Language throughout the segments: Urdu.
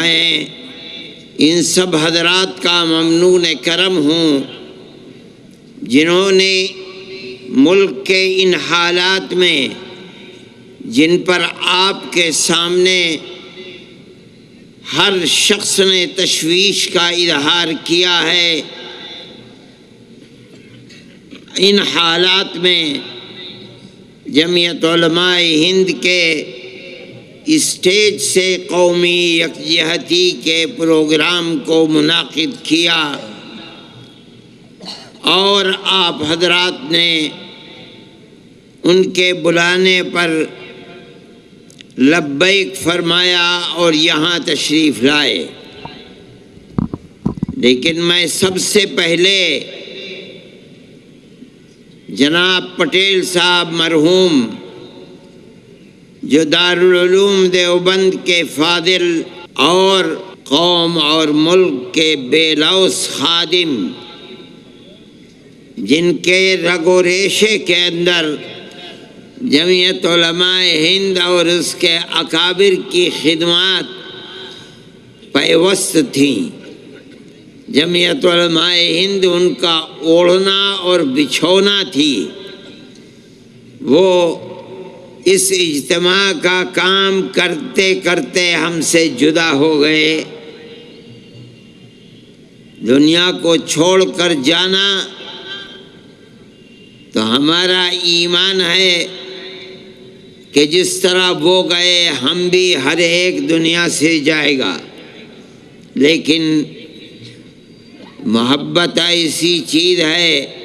میں ان سب حضرات کا ممنون کرم ہوں جنہوں نے ملک کے ان حالات میں جن پر آپ کے سامنے ہر شخص نے تشویش کا اظہار کیا ہے، ان حالات میں جمعیت علماء ہند کے اسٹیج سے قومی یکجہتی کے پروگرام کو منعقد کیا اور آپ حضرات نے ان کے بلانے پر لبیک فرمایا اور یہاں تشریف لائے۔ لیکن میں سب سے پہلے جناب پٹیل صاحب مرحوم جو دارالعلوم دیوبند کے فاضل اور قوم اور ملک کے بے لوث خادم، جن کے رگ و ریشے کے اندر جمعیت علماء ہند اور اس کے اکابر کی خدمات پیوست تھیں، جمعیت علماء ہند ان کا اوڑھنا اور بچھونا تھی، وہ اس اجتماع کا کام کرتے کرتے ہم سے جدا ہو گئے۔ دنیا کو چھوڑ کر جانا تو ہمارا ایمان ہے کہ جس طرح وہ گئے ہم بھی ہر ایک دنیا سے جائے گا، لیکن محبت ایسی چیز ہے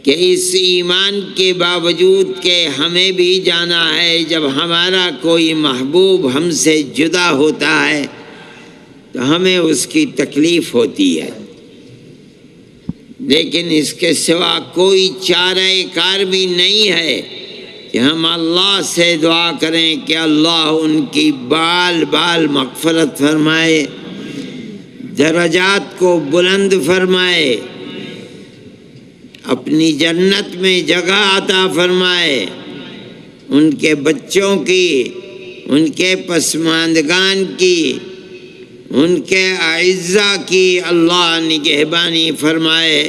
کہ اس ایمان کے باوجود کہ ہمیں بھی جانا ہے، جب ہمارا کوئی محبوب ہم سے جدا ہوتا ہے تو ہمیں اس کی تکلیف ہوتی ہے، لیکن اس کے سوا کوئی چارہ کار بھی نہیں ہے کہ ہم اللہ سے دعا کریں کہ اللہ ان کی بال بال مغفرت فرمائے، درجات کو بلند فرمائے، اپنی جنت میں جگہ عطا فرمائے، ان کے بچوں کی، ان کے پسماندگان کی، ان کے اعزاء کی اللہ نگہبانی فرمائے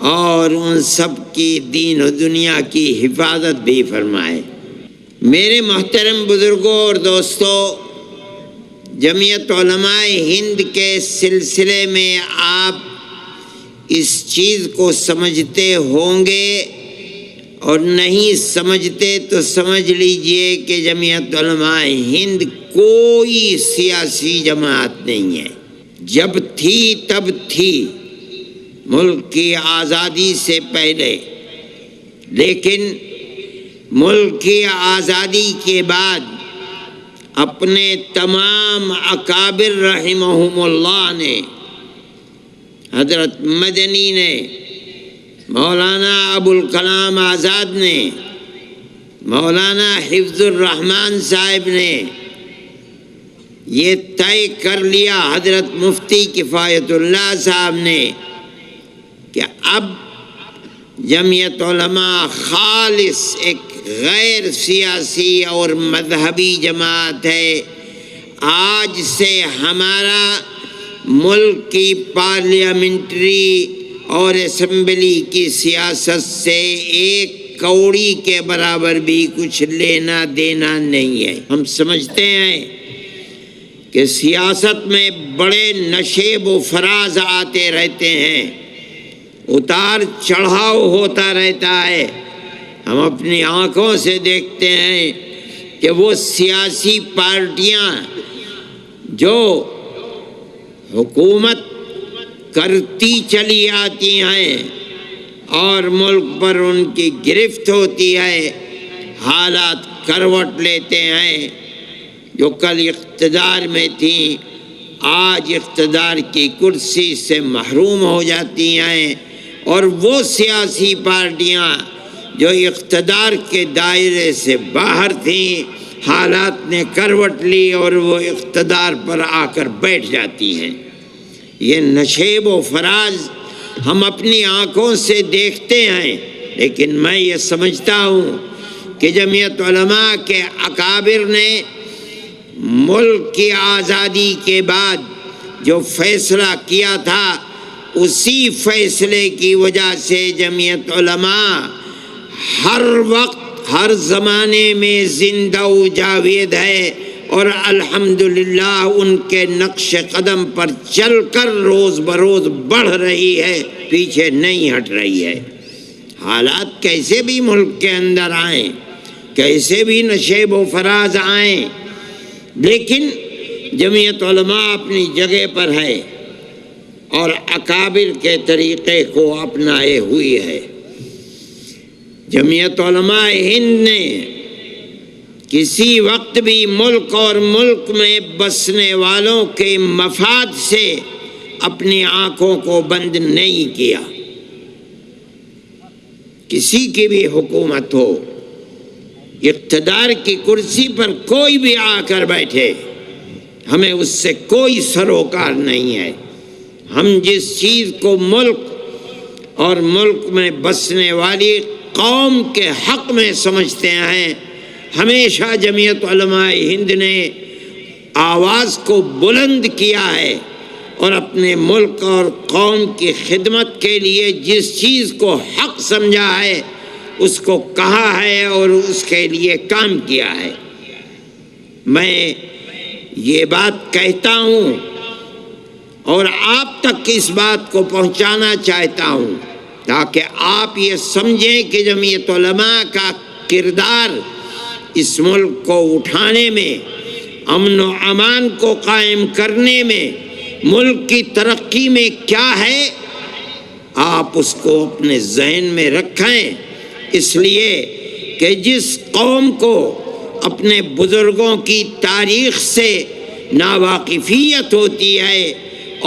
اور ان سب کی دین و دنیا کی حفاظت بھی فرمائے۔ میرے محترم بزرگوں اور دوستوں، جمعیت علماء ہند کے سلسلے میں آپ اس چیز کو سمجھتے ہوں گے، اور نہیں سمجھتے تو سمجھ لیجئے کہ جمعیت علماء ہند کوئی سیاسی جماعت نہیں ہے، جب تھی تب تھی ملک کی آزادی سے پہلے، لیکن ملک کی آزادی کے بعد اپنے تمام اکابر رحمہم اللہ نے، حضرت مدنی نے، مولانا ابوالکلام آزاد نے، مولانا حفظ الرحمان صاحب نے یہ طے کر لیا، حضرت مفتی کفایت اللہ صاحب نے، کہ اب جمعیت علماء خالص ایک غیر سیاسی اور مذہبی جماعت ہے۔ آج سے ہمارا ملک کی پارلیمنٹری اور اسمبلی کی سیاست سے ایک کوڑی کے برابر بھی کچھ لینا دینا نہیں ہے۔ ہم سمجھتے ہیں کہ سیاست میں بڑے نشیب و فراز آتے رہتے ہیں، اتار چڑھاؤ ہوتا رہتا ہے۔ ہم اپنی آنکھوں سے دیکھتے ہیں کہ وہ سیاسی پارٹیاں جو حکومت کرتی چلی آتی ہیں اور ملک پر ان کی گرفت ہوتی ہے، حالات کروٹ لیتے ہیں، جو کل اقتدار میں تھیں آج اقتدار کی کرسی سے محروم ہو جاتی ہیں، اور وہ سیاسی پارٹیاں جو اقتدار کے دائرے سے باہر تھیں حالات نے کروٹ لی اور وہ اقتدار پر آ کر بیٹھ جاتی ہیں۔ یہ نشیب و فراز ہم اپنی آنکھوں سے دیکھتے ہیں، لیکن میں یہ سمجھتا ہوں کہ جمعیت علماء کے اکابر نے ملک کی آزادی کے بعد جو فیصلہ کیا تھا اسی فیصلے کی وجہ سے جمعیت علماء ہر وقت ہر زمانے میں زندہ و جاوید ہے اور الحمدللہ ان کے نقش قدم پر چل کر روز بروز بڑھ رہی ہے، پیچھے نہیں ہٹ رہی ہے۔ حالات کیسے بھی ملک کے اندر آئیں، کیسے بھی نشیب و فراز آئیں، لیکن جمعیت علماء اپنی جگہ پر ہے اور اکابر کے طریقے کو اپنائے ہوئی ہے۔ جمعیت علماء ہند نے کسی وقت بھی ملک اور ملک میں بسنے والوں کے مفاد سے اپنی آنکھوں کو بند نہیں کیا۔ کسی کی بھی حکومت ہو، اقتدار کی کرسی پر کوئی بھی آ کر بیٹھے، ہمیں اس سے کوئی سروکار نہیں ہے۔ ہم جس چیز کو ملک اور ملک میں بسنے والی قوم کے حق میں سمجھتے ہیں، ہمیشہ جمعیت علماء ہند نے آواز کو بلند کیا ہے اور اپنے ملک اور قوم کی خدمت کے لیے جس چیز کو حق سمجھا ہے اس کو کہا ہے اور اس کے لیے کام کیا ہے۔ میں یہ بات کہتا ہوں اور آپ تک اس بات کو پہنچانا چاہتا ہوں تاکہ آپ یہ سمجھیں کہ جمعیت علماء کا کردار اس ملک کو اٹھانے میں، امن و امان کو قائم کرنے میں، ملک کی ترقی میں کیا ہے، آپ اس کو اپنے ذہن میں رکھیں، اس لیے کہ جس قوم کو اپنے بزرگوں کی تاریخ سے ناواقفیت ہوتی ہے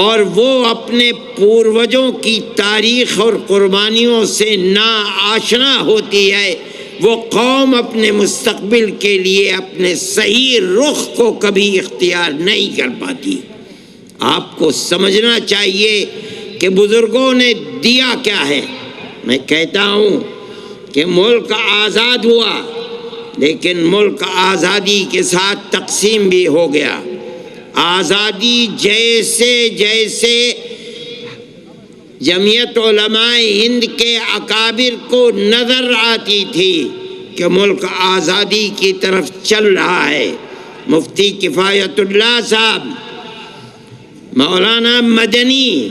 اور وہ اپنے پوروجوں کی تاریخ اور قربانیوں سے ناآشنا ہوتی ہے، وہ قوم اپنے مستقبل کے لیے اپنے صحیح رخ کو کبھی اختیار نہیں کر پاتی۔ آپ کو سمجھنا چاہیے کہ بزرگوں نے دیا کیا ہے۔ میں کہتا ہوں کہ ملک آزاد ہوا، لیکن ملک آزادی کے ساتھ تقسیم بھی ہو گیا۔ آزادی جیسے جیسے جمعیت علماء ہند کے اکابر کو نظر آتی تھی کہ ملک آزادی کی طرف چل رہا ہے، مفتی کفایت اللہ صاحب، مولانا مدنی،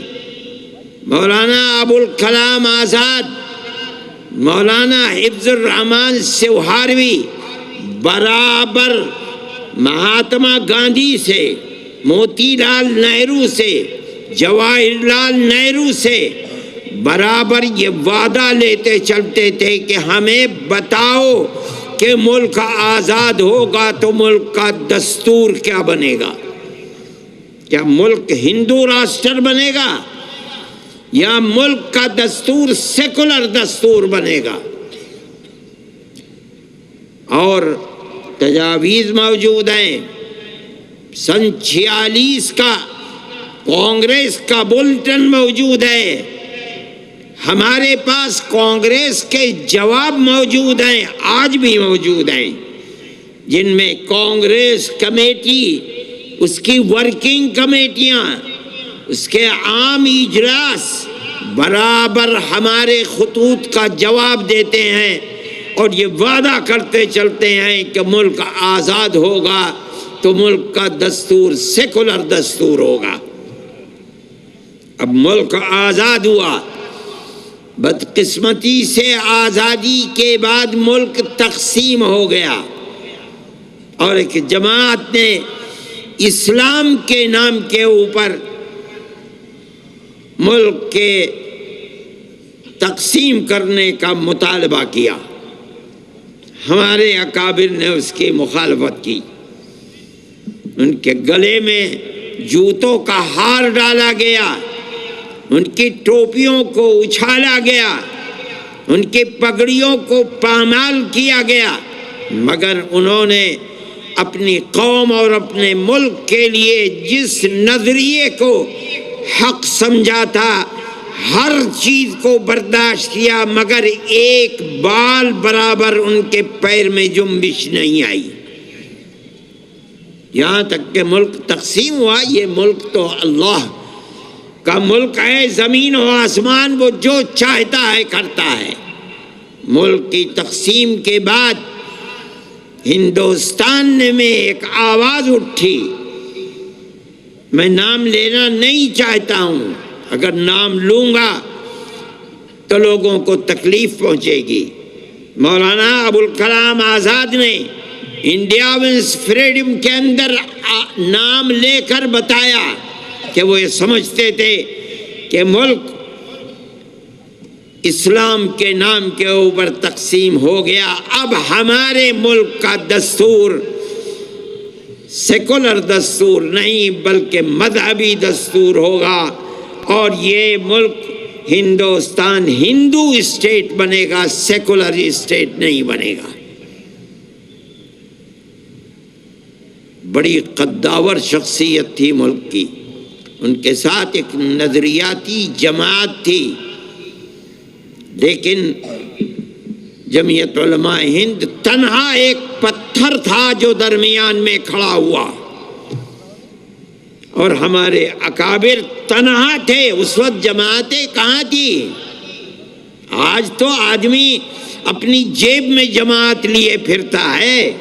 مولانا ابوالکلام آزاد، مولانا حفظ الرحمان سوہاروی برابر مہاتما گاندھی سے، موتی لال نہرو سے، جواہر لال نہرو سے برابر یہ وعدہ لیتے چلتے تھے کہ ہمیں بتاؤ کہ ملک آزاد ہوگا تو ملک کا دستور کیا بنے گا؟ کیا ملک ہندو راشٹر بنے گا یا ملک کا دستور سیکولر دستور بنے گا؟ اور تجاویز موجود ہیں۔ سن 46 کا کانگریس کا بلٹن موجود ہے، ہمارے پاس کانگریس کے جواب موجود ہیں، آج بھی موجود ہیں، جن میں کانگریس کمیٹی، اس کی ورکنگ کمیٹیاں، اس کے عام اجلاس برابر ہمارے خطوط کا جواب دیتے ہیں اور یہ وعدہ کرتے چلتے ہیں کہ ملک آزاد ہوگا تو ملک کا دستور سیکولر دستور ہوگا۔ اب ملک آزاد ہوا، بدقسمتی سے آزادی کے بعد ملک تقسیم ہو گیا اور ایک جماعت نے اسلام کے نام کے اوپر ملک کے تقسیم کرنے کا مطالبہ کیا۔ ہمارے اکابر نے اس کی مخالفت کی، ان کے گلے میں جوتوں کا ہار ڈالا گیا، ان کی ٹوپیوں کو اچھالا گیا، ان کی پگڑیوں کو پامال کیا گیا، مگر انہوں نے اپنی قوم اور اپنے ملک کے لیے جس نظریے کو حق سمجھا تھا ہر چیز کو برداشت کیا، مگر ایک بال برابر ان کے پیر میں جنبش نہیں آئی۔ یہاں تک کہ ملک تقسیم ہوا، یہ ملک تو اللہ کا ملک ہے، زمین و آسمان وہ جو چاہتا ہے کرتا ہے۔ ملک کی تقسیم کے بعد ہندوستان میں ایک آواز اٹھی، میں نام لینا نہیں چاہتا ہوں، اگر نام لوں گا تو لوگوں کو تکلیف پہنچے گی۔ مولانا ابوالکلام آزاد نے انڈیا ونس فریڈم کے اندر نام لے کر بتایا کہ وہ یہ سمجھتے تھے کہ ملک اسلام کے نام کے اوپر تقسیم ہو گیا، اب ہمارے ملک کا دستور سیکولر دستور نہیں بلکہ مذہبی دستور ہوگا، اور یہ ملک ہندوستان ہندو اسٹیٹ بنے گا، سیکولر اسٹیٹ نہیں بنے گا۔ بڑی قداور شخصیت تھی ملک کی، ان کے ساتھ ایک نظریاتی جماعت تھی، لیکن جمعیت علماء ہند تنہا ایک پتھر تھا جو درمیان میں کھڑا ہوا، اور ہمارے اکابر تنہا تھے۔ اس وقت جماعتیں کہاں تھی؟ آج تو آدمی اپنی جیب میں جماعت لیے پھرتا ہے،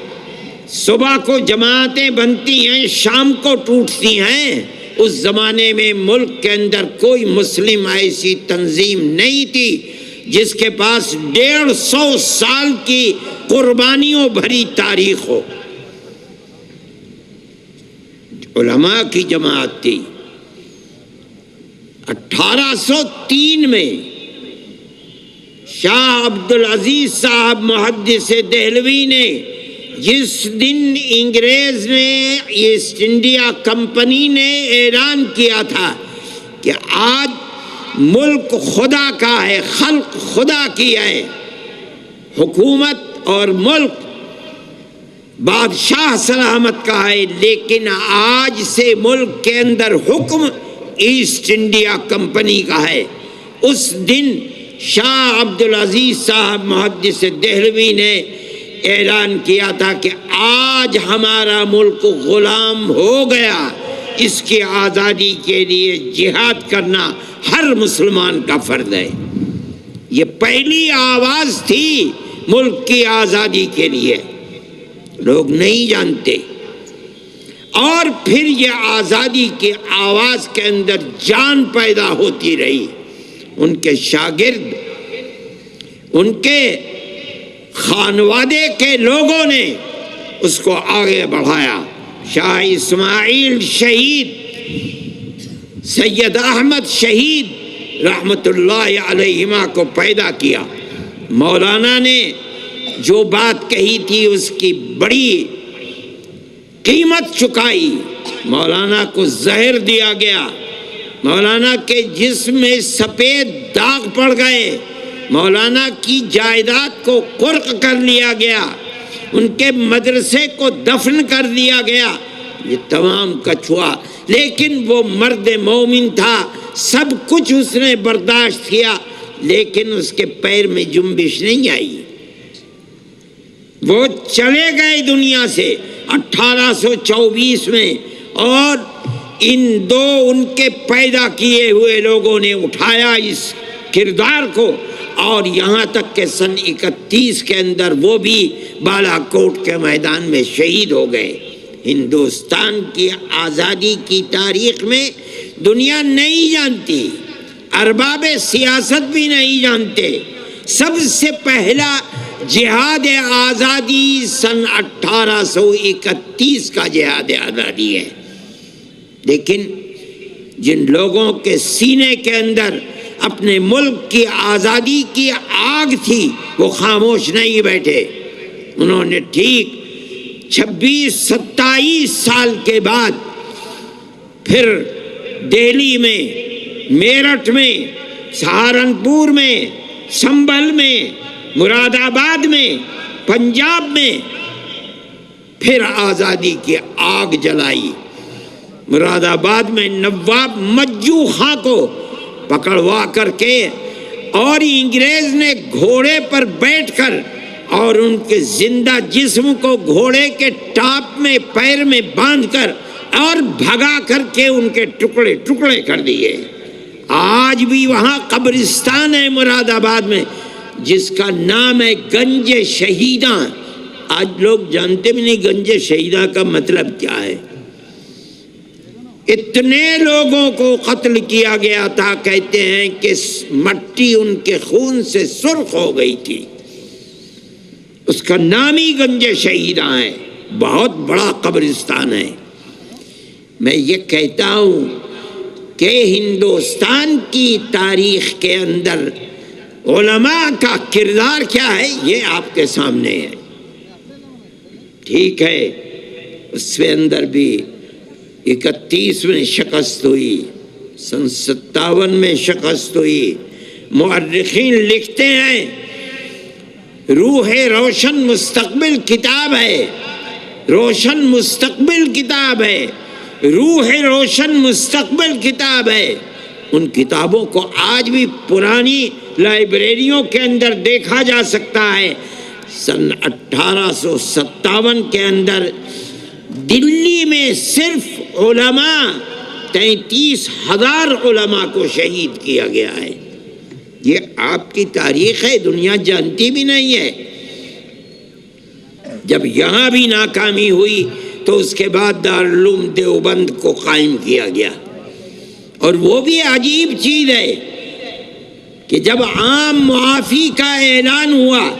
صبح کو جماعتیں بنتی ہیں، شام کو ٹوٹتی ہیں۔ اس زمانے میں ملک کے اندر کوئی مسلم ایسی تنظیم نہیں تھی جس کے پاس 150 سال کی قربانیوں بھری تاریخ ہو۔ علماء کی جماعت تھی۔ 1803 میں شاہ عبدالعزیز صاحب محدث دہلوی نے جس دن انگریز نے ایسٹ انڈیا کمپنی نے اعلان کیا تھا کہ آج ملک خدا کا ہے، خلق خدا کی ہے، حکومت اور ملک بادشاہ سلامت کا ہے، لیکن آج سے ملک کے اندر حکم ایسٹ انڈیا کمپنی کا ہے، اس دن شاہ عبدالعزیز صاحب محدث دہلوی نے اعلان کیا تھا کہ آج ہمارا ملک غلام ہو گیا، اس کی آزادی کے لیے جہاد کرنا ہر مسلمان کا فرض ہے۔ یہ پہلی آواز تھی ملک کی آزادی کے لیے، لوگ نہیں جانتے۔ اور پھر یہ آزادی کی آواز کے اندر جان پیدا ہوتی رہی، ان کے شاگرد، ان کے خانوادے کے لوگوں نے اس کو آگے بڑھایا۔ شاہ اسماعیل شہید، سید احمد شہید رحمت اللہ علیہما کو پیدا کیا۔ مولانا نے جو بات کہی تھی اس کی بڑی قیمت چکائی۔ مولانا کو زہر دیا گیا، مولانا کے جسم میں سفید داغ پڑ گئے، مولانا کی جائیداد کو قرق کر لیا گیا، ان کے مدرسے کو دفن کر دیا گیا، یہ تمام کچھ ہوا، لیکن وہ مرد مومن تھا، سب کچھ اس نے برداشت کیا، لیکن اس کے پیر میں جنبش نہیں آئی۔ وہ چلے گئے دنیا سے 1824 میں، اور ان دو ان کے پیدا کیے ہوئے لوگوں نے اٹھایا اس کردار کو، اور یہاں تک کہ سن 31 کے اندر وہ بھی بالا کوٹ کے میدان میں شہید ہو گئے۔ ہندوستان کی آزادی کی تاریخ میں دنیا نہیں جانتی، ارباب سیاست بھی نہیں جانتے، سب سے پہلا جہاد آزادی سن 1831 کا جہاد آزادی ہے، لیکن جن لوگوں کے سینے کے اندر اپنے ملک کی آزادی کی آگ تھی وہ خاموش نہیں بیٹھے، انہوں نے ٹھیک 26-27 سال کے بعد پھر دہلی میں، میرٹھ میں، سہارنپور میں، سنبھل میں، مراد آباد میں، پنجاب میں پھر آزادی کی آگ جلائی۔ مراد آباد میں نواب مجو خاں کو پکڑوا کر کے، اور انگریز نے گھوڑے پر بیٹھ کر اور ان کے زندہ جسم کو گھوڑے کے ٹاپ میں پیر میں باندھ کر اور بھگا کر کے ان کے ٹکڑے ٹکڑے کر دیے۔ آج بھی وہاں قبرستان ہے مراد آباد میں جس کا نام ہے گنج شہیداں۔ آج لوگ جانتے بھی نہیں گنج شہیداں کا مطلب کیا ہے۔ اتنے لوگوں کو قتل کیا گیا تھا، کہتے ہیں کہ مٹی ان کے خون سے سرخ ہو گئی تھی۔ اس کا نام ہی گنج شہیداں ہے، بہت بڑا قبرستان ہے۔ میں یہ کہتا ہوں کہ ہندوستان کی تاریخ کے اندر علماء کا کردار کیا ہے یہ آپ کے سامنے ہے۔ ٹھیک ہے، اس کے اندر بھی 31 میں شکست ہوئی، سن 57 میں شکست ہوئی۔ مورخین لکھتے ہیں روح روشن مستقبل کتاب ہے، روشن مستقبل کتاب ہے، روح روشن مستقبل کتاب ہے۔ ان کتابوں کو آج بھی پرانی لائبریریوں کے اندر دیکھا جا سکتا ہے۔ سن 1857 کے اندر دلی میں صرف علماء 33,000 علماء کو شہید کیا گیا ہے۔ یہ آپ کی تاریخ ہے، دنیا جانتی بھی نہیں ہے۔ جب یہاں بھی ناکامی ہوئی تو اس کے بعد دارالعلوم دیوبند کو قائم کیا گیا۔ اور وہ بھی عجیب چیز ہے کہ جب عام معافی کا اعلان ہوا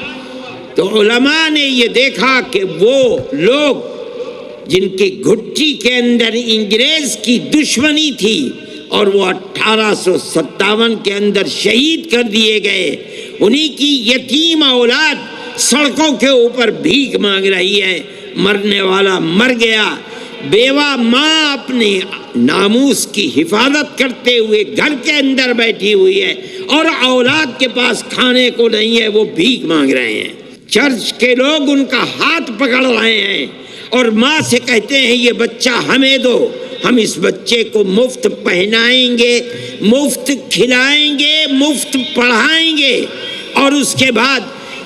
تو علماء نے یہ دیکھا کہ وہ لوگ جن کی گھٹی کے اندر انگریز کی دشمنی تھی اور وہ 1857 کے اندر شہید کر دیے گئے، انہی کی یتیم اولاد سڑکوں کے اوپر بھیک مانگ رہی ہے، مرنے والا مر گیا، بیوہ ماں اپنے ناموس کی حفاظت کرتے ہوئے گھر کے اندر بیٹھی ہوئی ہے اور اولاد کے پاس کھانے کو نہیں ہے، وہ بھیک مانگ رہے ہیں۔ چرچ کے لوگ ان کا ہاتھ پکڑ رہے ہیں اور ماں سے کہتے ہیں یہ بچہ ہمیں دو، ہم اس بچے کو مفت پہنائیں گے، مفت کھلائیں گے، مفت پڑھائیں گے، اور اس کے بعد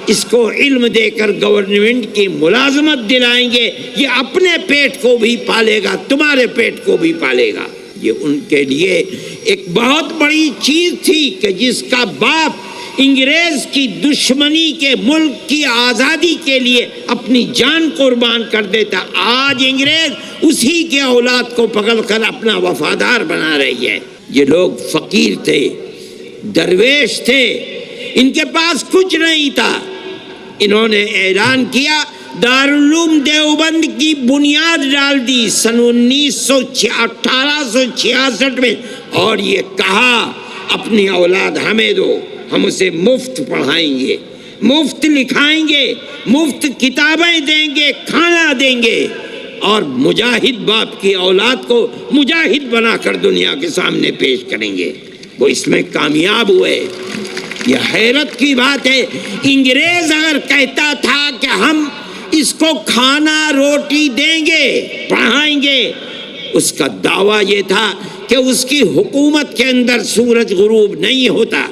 اس کو علم دے کر گورنمنٹ کی ملازمت دلائیں گے، یہ اپنے پیٹ کو بھی پالے گا، تمہارے پیٹ کو بھی پالے گا۔ یہ ان کے لیے ایک بہت بڑی چیز تھی کہ جس کا باپ انگریز کی دشمنی کے ملک کی آزادی کے لیے اپنی جان قربان کر دیتا، آج انگریز اسی کے اولاد کو پکڑ کر اپنا وفادار بنا رہی ہے۔ یہ لوگ فقیر تھے، درویش تھے، ان کے پاس کچھ نہیں تھا۔ انہوں نے اعلان کیا، دارالعلوم دیوبند کی بنیاد ڈال دی سن 1866 میں، اور یہ کہا اپنی اولاد ہمیں دو، ہم اسے مفت پڑھائیں گے، مفت لکھائیں گے، مفت کتابیں دیں گے، کھانا دیں گے، اور مجاہد باپ کی اولاد کو مجاہد بنا کر دنیا کے سامنے پیش کریں گے۔ وہ اس میں کامیاب ہوئے۔ یہ حیرت کی بات ہے، انگریز اگر کہتا تھا کہ ہم اس کو کھانا روٹی دیں گے، پڑھائیں گے، اس کا دعویٰ یہ تھا کہ اس کی حکومت کے اندر سورج غروب نہیں ہوتا۔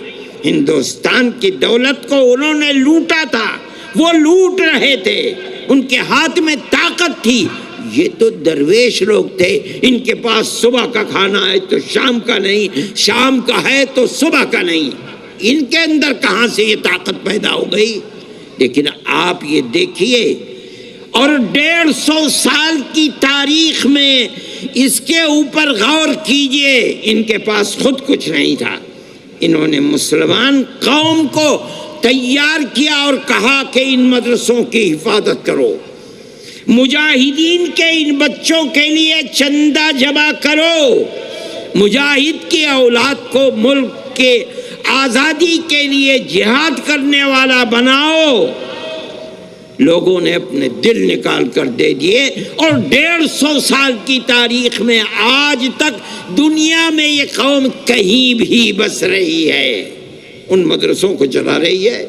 ہندوستان کی دولت کو انہوں نے لوٹا تھا، وہ لوٹ رہے تھے، ان کے ہاتھ میں طاقت تھی۔ یہ تو درویش لوگ تھے، ان کے پاس صبح کا کھانا ہے تو شام کا نہیں، شام کا ہے تو صبح کا نہیں۔ ان کے اندر کہاں سے یہ طاقت پیدا ہو گئی؟ لیکن آپ یہ دیکھیے، اور 150 سال کی تاریخ میں اس کے اوپر غور کیجئے، ان کے پاس خود کچھ نہیں تھا۔ انہوں نے مسلمان قوم کو تیار کیا اور کہا کہ ان مدرسوں کی حفاظت کرو، مجاہدین کے ان بچوں کے لیے چندہ جمع کرو، مجاہد کی اولاد کو ملک کے آزادی کے لیے جہاد کرنے والا بناؤ۔ لوگوں نے اپنے دل نکال کر دے دیے، اور 150 سال کی تاریخ میں آج تک دنیا میں یہ قوم کہیں بھی بس رہی ہے، ان مدرسوں کو چلا رہی ہے۔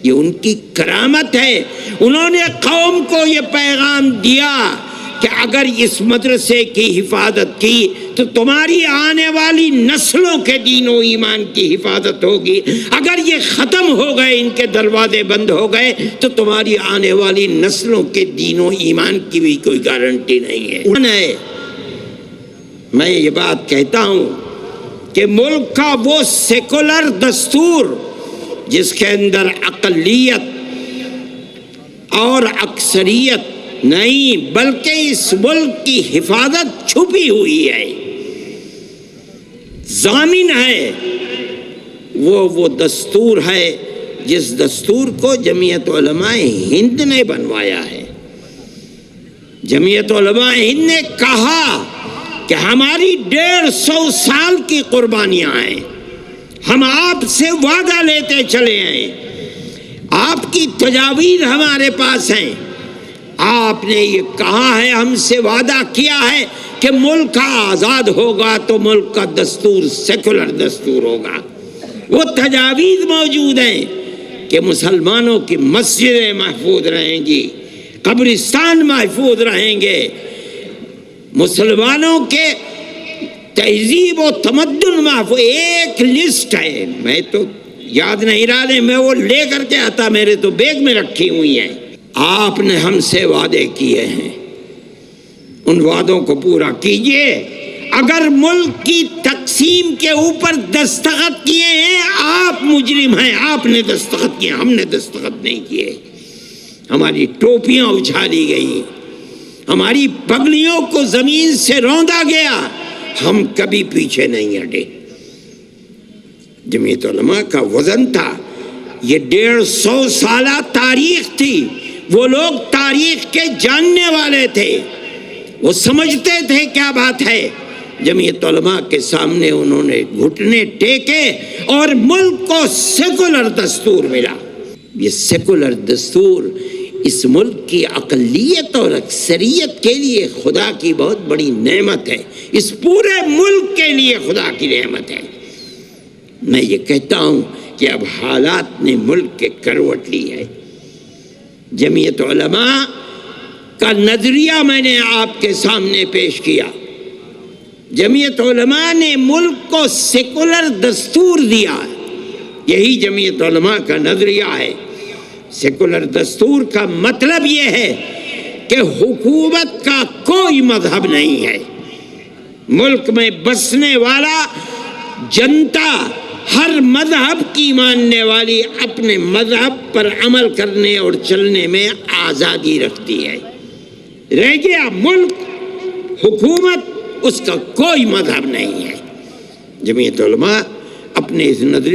یہ ان کی کرامت ہے۔ انہوں نے قوم کو یہ پیغام دیا کہ اگر اس مدرسے کی حفاظت کی تو تمہاری آنے والی نسلوں کے دین و ایمان کی حفاظت ہوگی، اگر یہ ختم ہو گئے، ان کے دروازے بند ہو گئے تو تمہاری آنے والی نسلوں کے دین و ایمان کی بھی کوئی گارنٹی نہیں ہے۔ میں یہ بات کہتا ہوں کہ ملک کا وہ سیکولر دستور جس کے اندر اقلیت اور اکثریت نہیں بلکہ اس ملک کی حفاظت چھپی ہوئی ہے، ضامن ہے، وہ دستور ہے جس دستور کو جمعیت علماء ہند نے بنوایا ہے۔ جمعیت علماء ہند نے کہا کہ ہماری 150 سال کی قربانیاں ہیں، ہم آپ سے وعدہ لیتے چلے ہیں، آپ کی تجاویز ہمارے پاس ہیں، آپ نے یہ کہا ہے، ہم سے وعدہ کیا ہے کہ ملک آزاد ہوگا تو ملک کا دستور سیکولر دستور ہوگا۔ وہ تجاویز موجود ہیں کہ مسلمانوں کی مسجدیں محفوظ رہیں گی، قبرستان محفوظ رہیں گے، مسلمانوں کے تہذیب و تمدن محفوظ۔ ایک لسٹ ہے، میں تو یاد نہیں رہا ہے، میں وہ لے کر کے آتا، میرے تو بیگ میں رکھی ہوئی ہیں۔ آپ نے ہم سے وعدے کیے ہیں، ان وعدوں کو پورا کیجئے۔ اگر ملک کی تقسیم کے اوپر دستخط کیے ہیں، آپ مجرم ہیں، آپ نے دستخط کیے، ہم نے دستخط نہیں کیے۔ ہماری ٹوپیاں اچھالی گئی، ہماری پگڑیوں کو زمین سے روندا گیا، ہم کبھی پیچھے نہیں ہٹے۔ جمعیت علماء کا وزن تھا، یہ 150 سالہ تاریخ تھی، وہ لوگ تاریخ کے جاننے والے تھے، وہ سمجھتے تھے کیا بات ہے۔ جمعیت علماء کے سامنے انہوں نے گھٹنے ٹیکے اور ملک کو سیکولر دستور ملا۔ یہ سیکولر دستور اس ملک کی اقلیت اور اکثریت کے لیے خدا کی بہت بڑی نعمت ہے، اس پورے ملک کے لیے خدا کی نعمت ہے۔ میں یہ کہتا ہوں کہ اب حالات نے ملک کے کروٹ لی ہے۔ جمعیت علماء کا نظریہ میں نے آپ کے سامنے پیش کیا۔ جمعیت علماء نے ملک کو سیکولر دستور دیا، یہی جمعیت علماء کا نظریہ ہے۔ سیکولر دستور کا مطلب یہ ہے کہ حکومت کا کوئی مذہب نہیں ہے، ملک میں بسنے والا جنتا ہر مذہب کی ماننے والی اپنے مذہب پر عمل کرنے اور چلنے میں آزادی رکھتی ہے۔ رہ گیا ملک، حکومت، اس کا کوئی مذہب نہیں ہے۔ جمعیت علماء اپنے اس نظریے